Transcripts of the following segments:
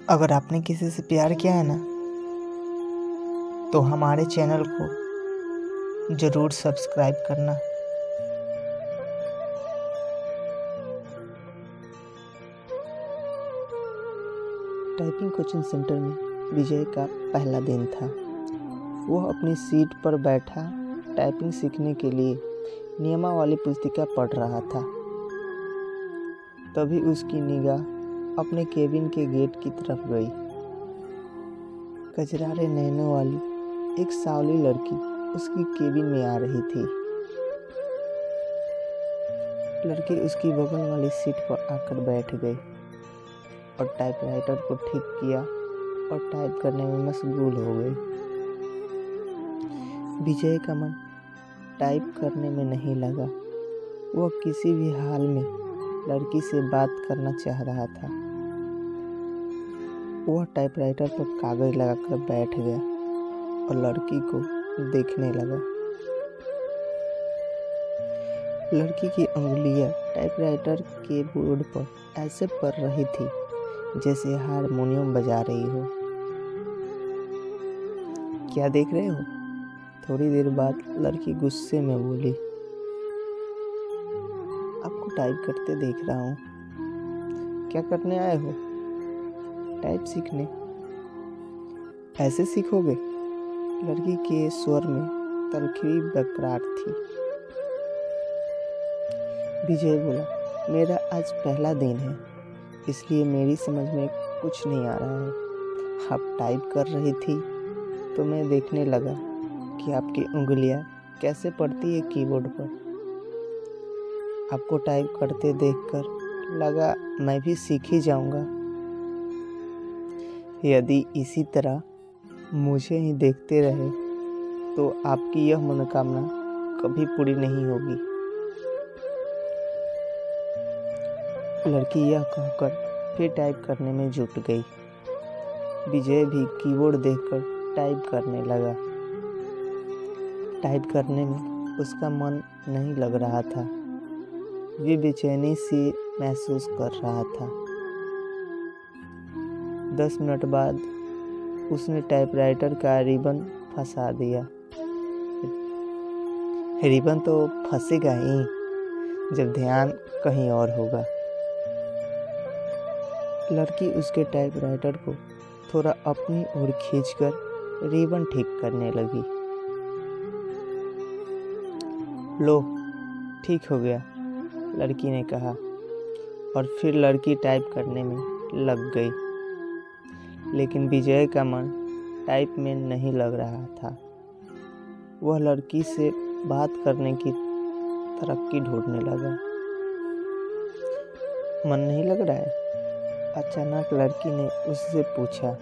अगर आपने किसी से प्यार किया है ना, तो हमारे चैनल को ज़रूर सब्सक्राइब करना। टाइपिंग कोचिंग सेंटर में विजय का पहला दिन था। वह अपनी सीट पर बैठा टाइपिंग सीखने के लिए नियमावली पुस्तिका पढ़ रहा था। तभी उसकी निगाह अपने केबिन के गेट की तरफ गई। कजरारे नैनों वाली एक सावली लड़की उसकी केबिन में आ रही थी। लड़की उसकी बगल वाली सीट पर आकर बैठ गई और टाइपराइटर को ठीक किया और टाइप करने में मशगूल हो गई। विजय का मन टाइप करने में नहीं लगा। वह किसी भी हाल में लड़की से बात करना चाह रहा था। वह टाइपराइटर पर कागज लगाकर बैठ गया और लड़की को देखने लगा। लड़की की उंगलियां टाइपराइटर के बोर्ड पर ऐसे पड़ रही थी जैसे हारमोनियम बजा रही हो। क्या देख रहे हो? थोड़ी देर बाद लड़की गुस्से में बोली, आपको टाइप करते देख रहा हूँ। क्या करने आए हो? टाइप सीखने। ऐसे सीखोगे? लड़की के स्वर में तलखी बकरार थी। विजय बोला, मेरा आज पहला दिन है, इसलिए मेरी समझ में कुछ नहीं आ रहा है। आप टाइप कर रही थी तो मैं देखने लगा कि आपकी उंगलियां कैसे पड़ती है कीबोर्ड पर। आपको टाइप करते देखकर लगा मैं भी सीख ही जाऊंगा। यदि इसी तरह मुझे ही देखते रहे तो आपकी यह मनोकामना कभी पूरी नहीं होगी। लड़की यह कहकर फिर टाइप करने में जुट गई। विजय भी कीबोर्ड देखकर टाइप करने लगा। टाइप करने में उसका मन नहीं लग रहा था। वे बेचैनी सी महसूस कर रहा था। 10 मिनट बाद उसने टाइपराइटर का रिबन फंसा दिया। रिबन तो फंसेगा ही जब ध्यान कहीं और होगा। लड़की उसके टाइपराइटर को थोड़ा अपनी ओर खींचकर रिबन ठीक करने लगी। लो, ठीक हो गया, लड़की ने कहा और फिर लड़की टाइप करने में लग गई। लेकिन विजय का मन टाइप में नहीं लग रहा था। वह लड़की से बात करने की तरक्की ढूंढने लगा। मन नहीं लग रहा है? अचानक लड़की ने उससे पूछा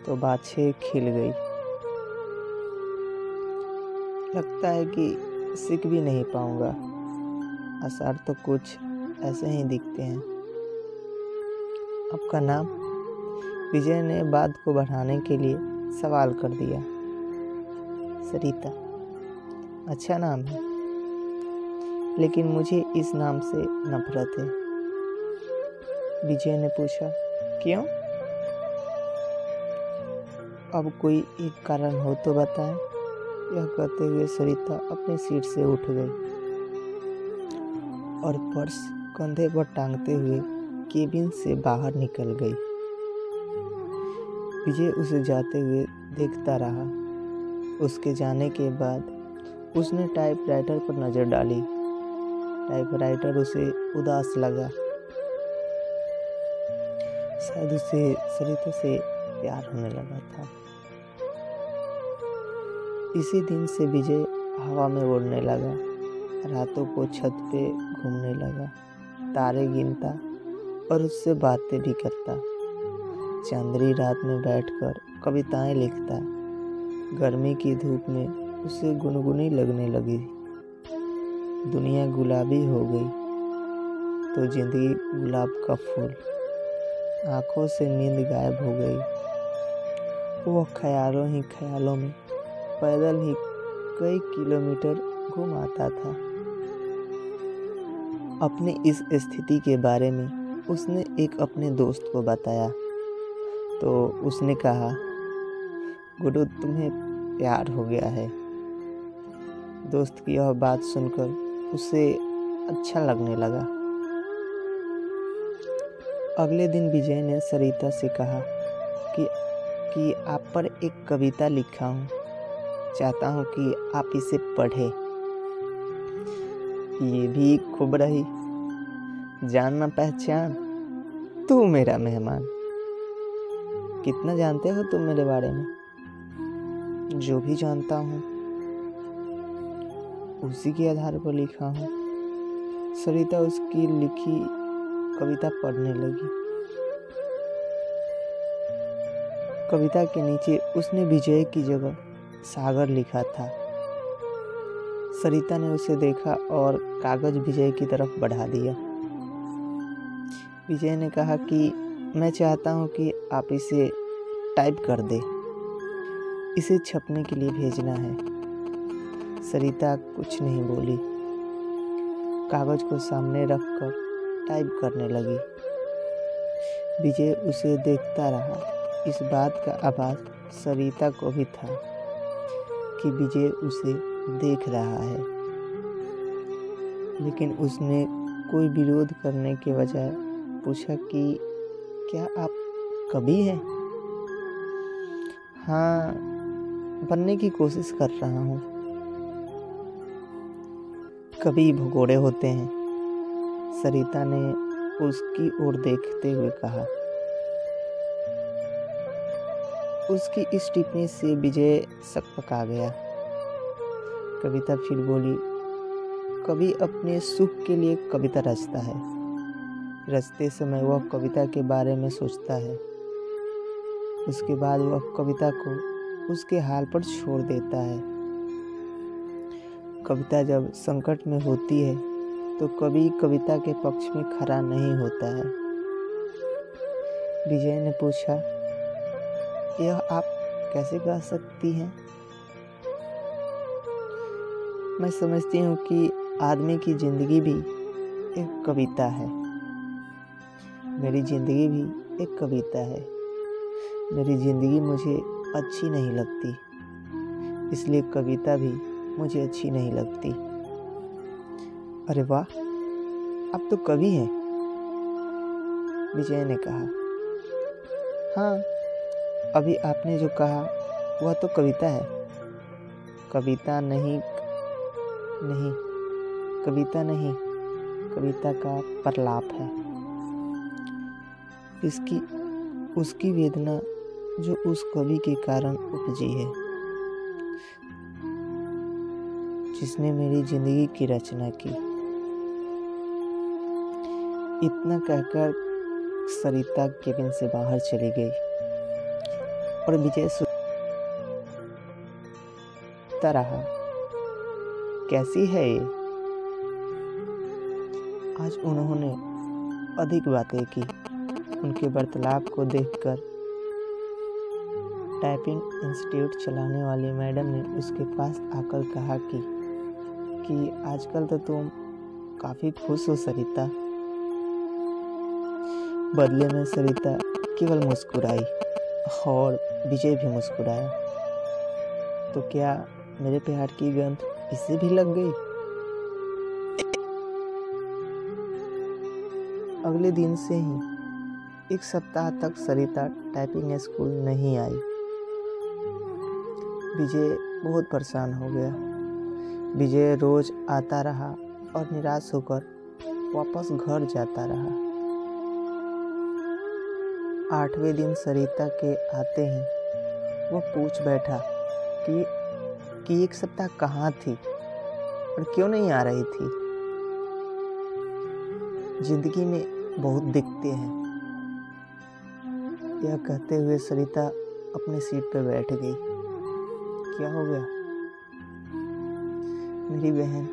तो बाछे खिल गई। लगता है कि सीख भी नहीं पाऊंगा। आसार तो कुछ ऐसे ही दिखते हैं। आपका नाम? विजय ने बात को बढ़ाने के लिए सवाल कर दिया। सरिता। अच्छा नाम है, लेकिन मुझे इस नाम से नफरत है। विजय ने पूछा, क्यों? अब कोई एक कारण हो तो बताएं। यह कहते हुए सरिता अपनी सीट से उठ गई और पर्स कंधे पर टांगते हुए केबिन से बाहर निकल गई। विजय उसे जाते हुए देखता रहा। उसके जाने के बाद उसने टाइपराइटर पर नजर डाली। टाइपराइटर उसे उदास लगा। शायद उसे सरिता से प्यार होने लगा था। इसी दिन से विजय हवा में उड़ने लगा। रातों को छत पे घूमने लगा, तारे गिनता और उससे बातें भी करता। चांदनी रात में बैठकर कविताएं लिखता। गर्मी की धूप में उसे गुनगुनी लगने लगी। दुनिया गुलाबी हो गई तो जिंदगी गुलाब का फूल। आंखों से नींद गायब हो गई। वह ख्यालों ही ख्यालों में पैदल ही कई किलोमीटर घूम आता था। अपनी इस स्थिति के बारे में उसने एक अपने दोस्त को बताया। तो उसने कहा, गुरु तुम्हें प्यार हो गया है। दोस्त की यह बात सुनकर उसे अच्छा लगने लगा। अगले दिन विजय ने सरिता से कहा कि आप पर एक कविता लिखा हूँ, चाहता हूँ कि आप इसे पढ़ें। ये भी खूब रही, जान ना पहचान, तू मेरा मेहमान। कितना जानते हो तुम मेरे बारे में? जो भी जानता हूँ उसी के आधार पर लिखा हूँ। सरिता उसकी लिखी कविता पढ़ने लगी। कविता के नीचे उसने विजय की जगह सागर लिखा था। सरिता ने उसे देखा और कागज विजय की तरफ बढ़ा दिया। विजय ने कहा कि मैं चाहता हूँ कि आप इसे टाइप कर दे, इसे छपने के लिए भेजना है। सरिता कुछ नहीं बोली, कागज को सामने रखकर टाइप करने लगी। विजय उसे देखता रहा। इस बात का आभास सरिता को भी था कि विजय उसे देख रहा है, लेकिन उसने कोई विरोध करने के बजाय पूछा कि क्या आप कवि हैं? हाँ, बनने की कोशिश कर रहा हूँ। कवि भगोड़े होते हैं, सरिता ने उसकी ओर देखते हुए कहा। उसकी इस टिप्पणी से विजय सकपका गया। कविता फिर बोली, कवि अपने सुख के लिए कविता रचता है। रचते समय वह कविता के बारे में सोचता है। उसके बाद वह कविता को उसके हाल पर छोड़ देता है। कविता जब संकट में होती है तो कवि कविता के पक्ष में खड़ा नहीं होता है। विजय ने पूछा, यह आप कैसे कह सकती हैं? मैं समझती हूँ कि आदमी की जिंदगी भी एक कविता है। मेरी जिंदगी भी एक कविता है। मेरी जिंदगी मुझे अच्छी नहीं लगती, इसलिए कविता भी मुझे अच्छी नहीं लगती। अरे वाह, आप तो कवि हैं, विजय ने कहा। हाँ, अभी आपने जो कहा वह तो कविता है। कविता नहीं, कविता का प्रलाप है। उसकी वेदना जो उस कवि के कारण उपजी है, जिसने मेरी जिंदगी की रचना की। इतना कहकर सरिता केबिन से बाहर चली गई और विजय सोचता रहा, कैसी है ये? आज उन्होंने अधिक बातें की। उनके वार्तालाप को देखकर टाइपिंग इंस्टीट्यूट चलाने वाली मैडम ने उसके पास आकर कहा कि आजकल तो तुम काफ़ी खुश हो सरिता। बदले में सरिता केवल मुस्कुराई और विजय भी मुस्कुराया। तो क्या मेरे प्यार की गंध इसे भी लग गई? अगले दिन से ही 1 सप्ताह तक सरिता टाइपिंग स्कूल नहीं आई। विजय बहुत परेशान हो गया। विजय रोज आता रहा और निराश होकर वापस घर जाता रहा। 8वें दिन सरिता के आते ही वह पूछ बैठा कि 1 सप्ताह कहाँ थी और क्यों नहीं आ रही थी। जिंदगी में बहुत दिखते हैं, यह कहते हुए सरिता अपनी सीट पर बैठ गई। क्या हो गया? मेरी बहन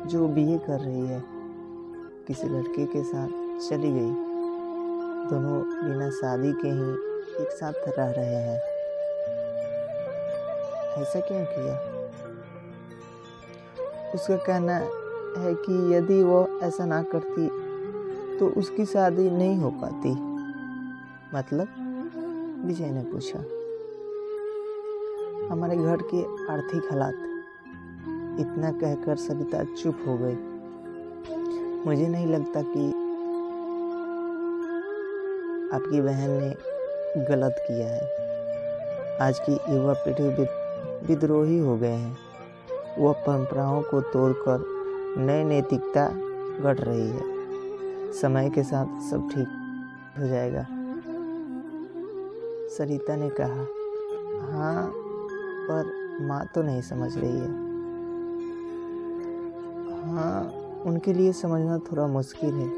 जो बीए कर रही है किसी लड़के के साथ चली गई। दोनों बिना शादी के ही एक साथ रह रहे हैं। ऐसा क्यों किया? उसका कहना है कि यदि वो ऐसा ना करती तो उसकी शादी नहीं हो पाती। मतलब विजय ने पूछा। हमारे घर के आर्थिक हालात। इतना कहकर सरिता चुप हो गई। मुझे नहीं लगता कि आपकी बहन ने गलत किया है। आज की युवा पीढ़ी विद्रोही हो गए हैं। वह परंपराओं को तोड़कर नई नैतिकता गढ़ रही है। समय के साथ सब ठीक हो जाएगा, सरिता ने कहा। हाँ, पर माँ तो नहीं समझ रही है। हाँ, उनके लिए समझना थोड़ा मुश्किल है,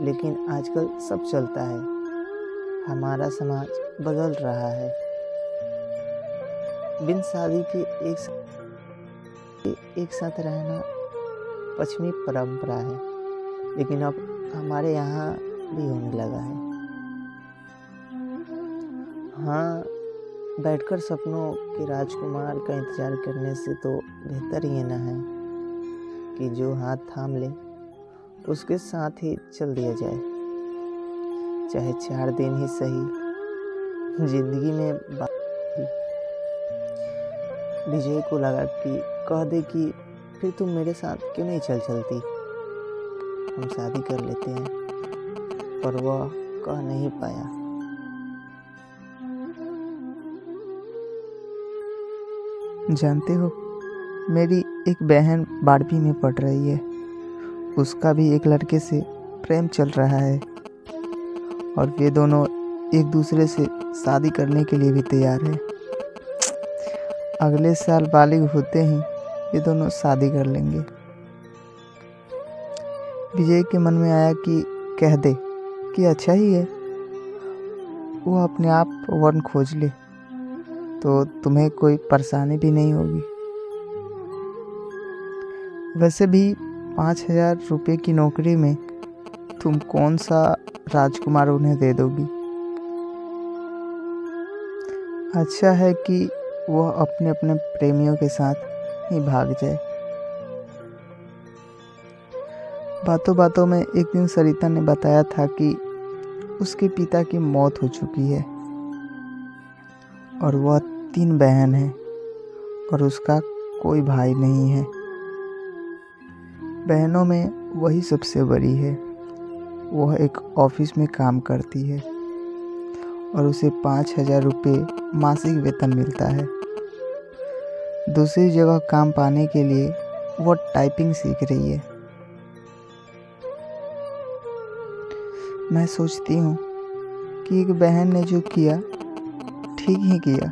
लेकिन आजकल सब चलता है। हमारा समाज बदल रहा है। बिन शादी के एक साथ रहना पश्चिमी परंपरा है, लेकिन अब हमारे यहाँ भी होने लगा है। हाँ, बैठकर सपनों के राजकुमार का इंतजार करने से तो बेहतर ये ना है कि जो हाथ थाम ले उसके साथ ही चल दिया जाए, चाहे 4 दिन ही सही। जिंदगी में विजय को लगा कि कह दे कि फिर तुम मेरे साथ क्यों नहीं चलती, हम शादी कर लेते हैं, पर वह कह नहीं पाया। जानते हो, मेरी एक बहन 12वीं में पढ़ रही है। उसका भी एक लड़के से प्रेम चल रहा है और वे दोनों एक दूसरे से शादी करने के लिए भी तैयार हैं। अगले साल बालिग होते ही ये दोनों शादी कर लेंगे। विजय के मन में आया कि कह दे कि अच्छा ही है, वो अपने आप वर्ण खोज ले तो तुम्हें कोई परेशानी भी नहीं होगी। वैसे भी 5,000 रुपये की नौकरी में तुम कौन सा राजकुमार उन्हें दे दोगी। अच्छा है कि वह अपने अपने प्रेमियों के साथ ही भाग जाए। बातों बातों में एक दिन सरिता ने बताया था कि उसके पिता की मौत हो चुकी है और वह 3 बहन हैं और उसका कोई भाई नहीं है। बहनों में वही सबसे बड़ी है। वह एक ऑफिस में काम करती है और उसे 5,000 रुपये मासिक वेतन मिलता है। दूसरी जगह काम पाने के लिए वह टाइपिंग सीख रही है। मैं सोचती हूँ कि एक बहन ने जो किया ठीक ही किया।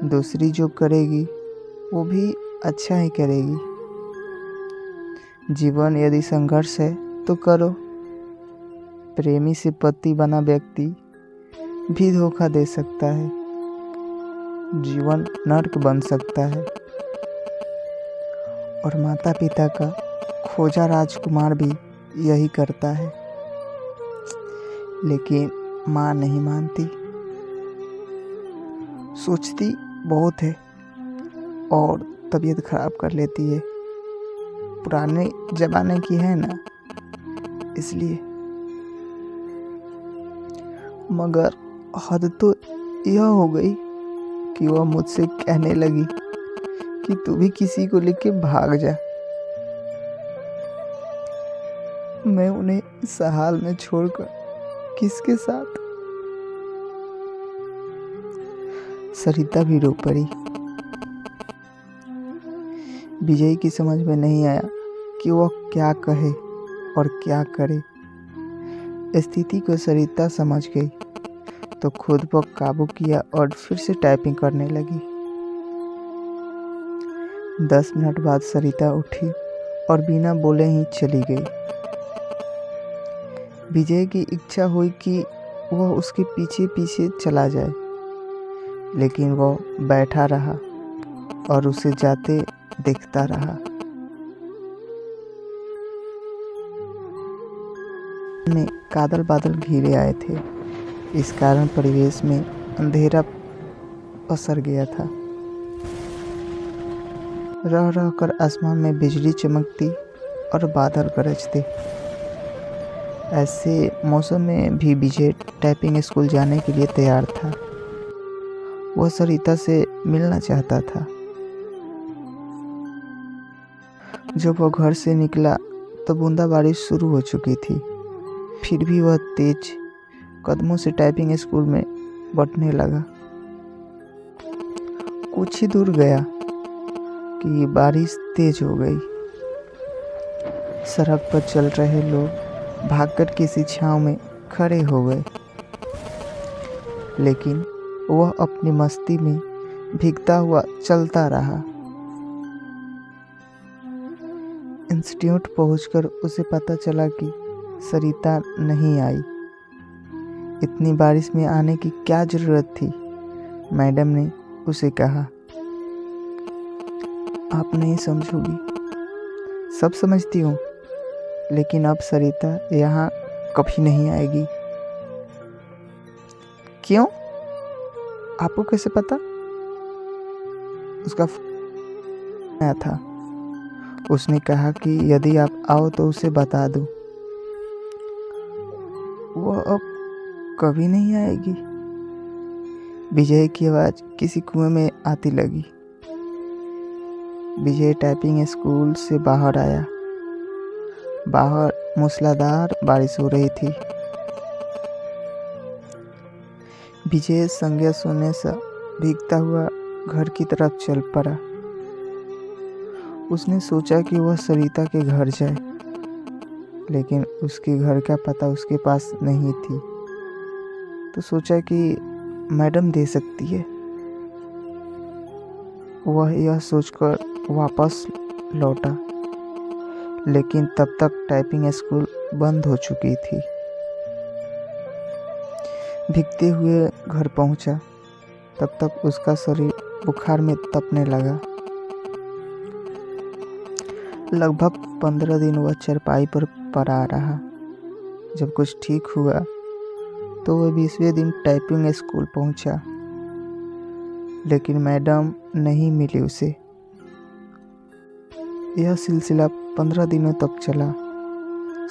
दूसरी जो करेगी वो भी अच्छा ही करेगी। जीवन यदि संघर्ष है तो करो। प्रेमी से पति बना व्यक्ति भी धोखा दे सकता है। जीवन नर्क बन सकता है और माता पिता का खोजा राजकुमार भी यही करता है, लेकिन माँ नहीं मानती। सोचती बहुत है और तबीयत खराब कर लेती है। पुराने जमाने की है ना, इसलिए। मगर हद तो यह हो गई कि वह मुझसे कहने लगी कि तू भी किसी को लेके भाग जा। मैं उन्हें इस हाल में छोड़कर किसके साथ। सरिता भी रो पड़ी। विजय की समझ में नहीं आया कि वह क्या कहे और क्या करे। स्थिति को सरिता समझ गई तो खुद पर काबू किया और फिर से टाइपिंग करने लगी। 10 मिनट बाद सरिता उठी और बिना बोले ही चली गई। विजय की इच्छा हुई कि वह उसके पीछे पीछे चला जाए, लेकिन वह बैठा रहा और उसे जाते देखता रहा। में कादल बादल घिरे आए थे। इस कारण परिवेश में अंधेरा पसर गया था। रह रह कर आसमान में बिजली चमकती और बादल गरजते। ऐसे मौसम में भी विजय टाइपिंग स्कूल जाने के लिए तैयार था। वह सरिता से मिलना चाहता था। जब वह घर से निकला तो बूंदाबांदी शुरू हो चुकी थी। फिर भी वह तेज कदमों से टाइपिंग स्कूल में बढ़ने लगा। कुछ ही दूर गया कि बारिश तेज हो गई। सड़क पर चल रहे लोग भागकर किसी छांव में खड़े हो गए, लेकिन वह अपनी मस्ती में भीगता हुआ चलता रहा। इंस्टीट्यूट पहुंचकर उसे पता चला कि सरिता नहीं आई। इतनी बारिश में आने की क्या जरूरत थी? मैडम ने उसे कहा, आप नहीं समझोगी, सब समझती हूँ, लेकिन अब सरिता यहाँ कभी नहीं आएगी। क्यों? आपको कैसे पता? उसका फोन आया था। उसने कहा कि यदि आप आओ तो उसे बता दो। वह अब कभी नहीं आएगी। विजय की आवाज़ किसी कुएं में आती लगी। विजय टाइपिंग स्कूल से बाहर आया। बाहर मूसलाधार बारिश हो रही थी। विजय संज्ञा सुनने से भीगता हुआ घर की तरफ चल पड़ा। उसने सोचा कि वह सरिता के घर जाए, लेकिन उसके घर का पता उसके पास नहीं थी। तो सोचा कि मैडम दे सकती है। वह यह सोचकर वापस लौटा, लेकिन तब तक टाइपिंग स्कूल बंद हो चुकी थी। भीगते हुए घर पहुंचा, तब तक उसका शरीर बुखार में तपने लगा। लगभग 15 दिन वह चारपाई पर पड़ा रहा। जब कुछ ठीक हुआ तो वह 20वें दिन टाइपिंग स्कूल पहुंचा, लेकिन मैडम नहीं मिली उसे। यह सिलसिला 15 दिनों तक चला।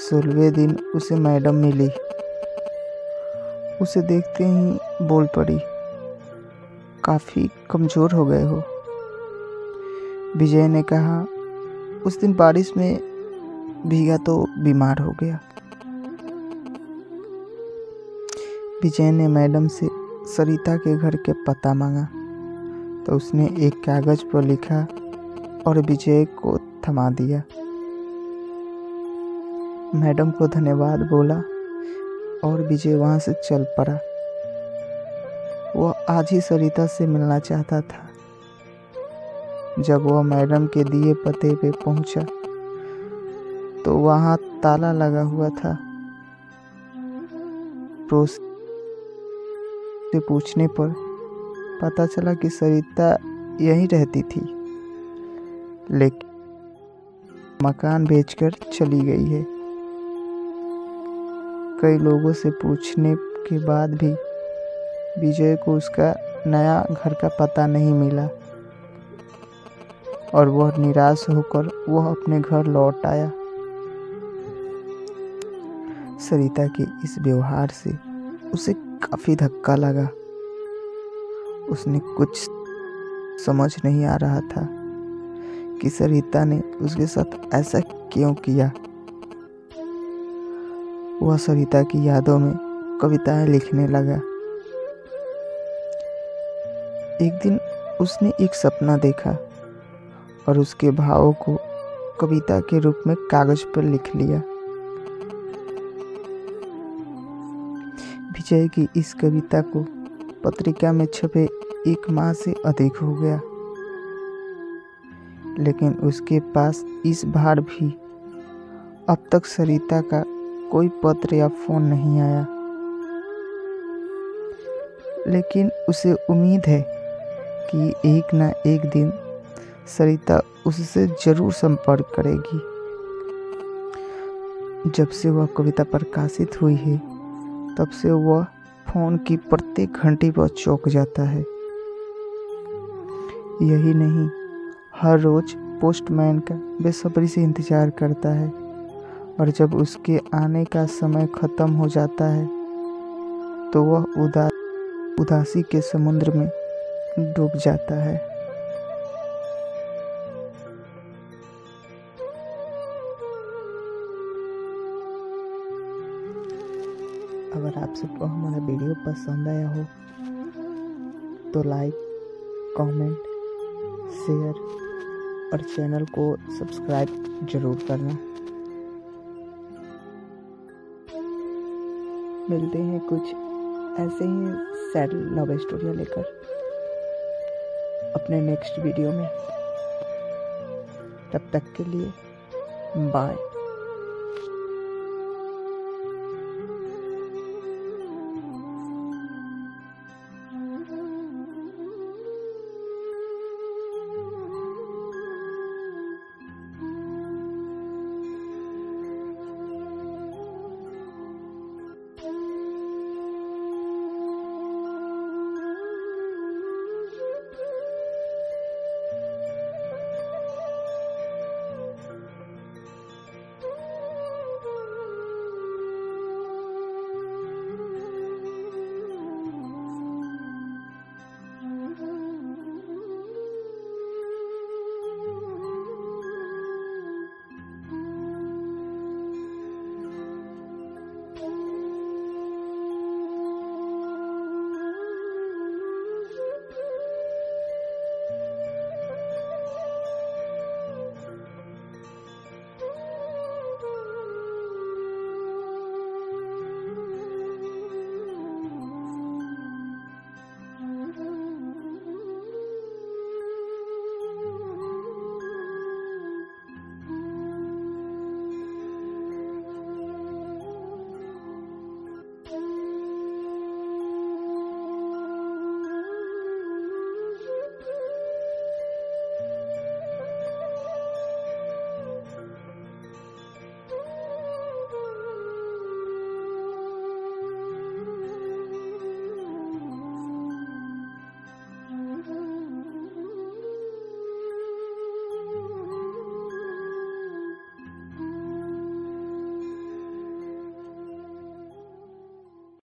16वें दिन उसे मैडम मिली। उसे देखते ही बोल पड़ी, काफ़ी कमज़ोर हो गए हो। विजय ने कहा, उस दिन बारिश में भीगा तो बीमार हो गया। विजय ने मैडम से सरिता के घर के पता मांगा, तो उसने एक कागज़ पर लिखा और विजय को थमा दिया। मैडम को धन्यवाद बोला और विजय वहाँ से चल पड़ा। वह आज ही सरिता से मिलना चाहता था। जब वह मैडम के दिए पते पे पहुंचा तो वहाँ ताला लगा हुआ था। पड़ोस से पूछने पर पता चला कि सरिता यहीं रहती थी, लेकिन मकान बेचकर चली गई है। कई लोगों से पूछने के बाद भी विजय को उसका नया घर का पता नहीं मिला और वह निराश होकर वह अपने घर लौट आया। सरिता के इस व्यवहार से उसे काफ़ी धक्का लगा। उसने कुछ समझ नहीं आ रहा था कि सरिता ने उसके साथ ऐसा क्यों किया। वह सरिता की यादों में कविताएं लिखने लगा। एक दिन उसने एक सपना देखा और उसके भावों को कविता के रूप में कागज पर लिख लिया। विजय की इस कविता को पत्रिका में छपे 1 माह से अधिक हो गया, लेकिन उसके पास इस बार भी अब तक सरिता का कोई पत्र या फोन नहीं आया। लेकिन उसे उम्मीद है कि एक न एक दिन सरिता उससे जरूर संपर्क करेगी। जब से वह कविता प्रकाशित हुई है, तब से वह फोन की प्रत्येक घंटी पर चौंक जाता है। यही नहीं, हर रोज पोस्टमैन का बेसब्री से इंतजार करता है और जब उसके आने का समय ख़त्म हो जाता है तो वह उदासी के समुद्र में डूब जाता है। अगर आप सबको हमारा वीडियो पसंद आया हो तो लाइक, कमेंट, शेयर और चैनल को सब्सक्राइब जरूर करना। मिलते हैं कुछ ऐसे ही सैड लव स्टोरियाँ लेकर अपने नेक्स्ट वीडियो में। तब तक के लिए बाय।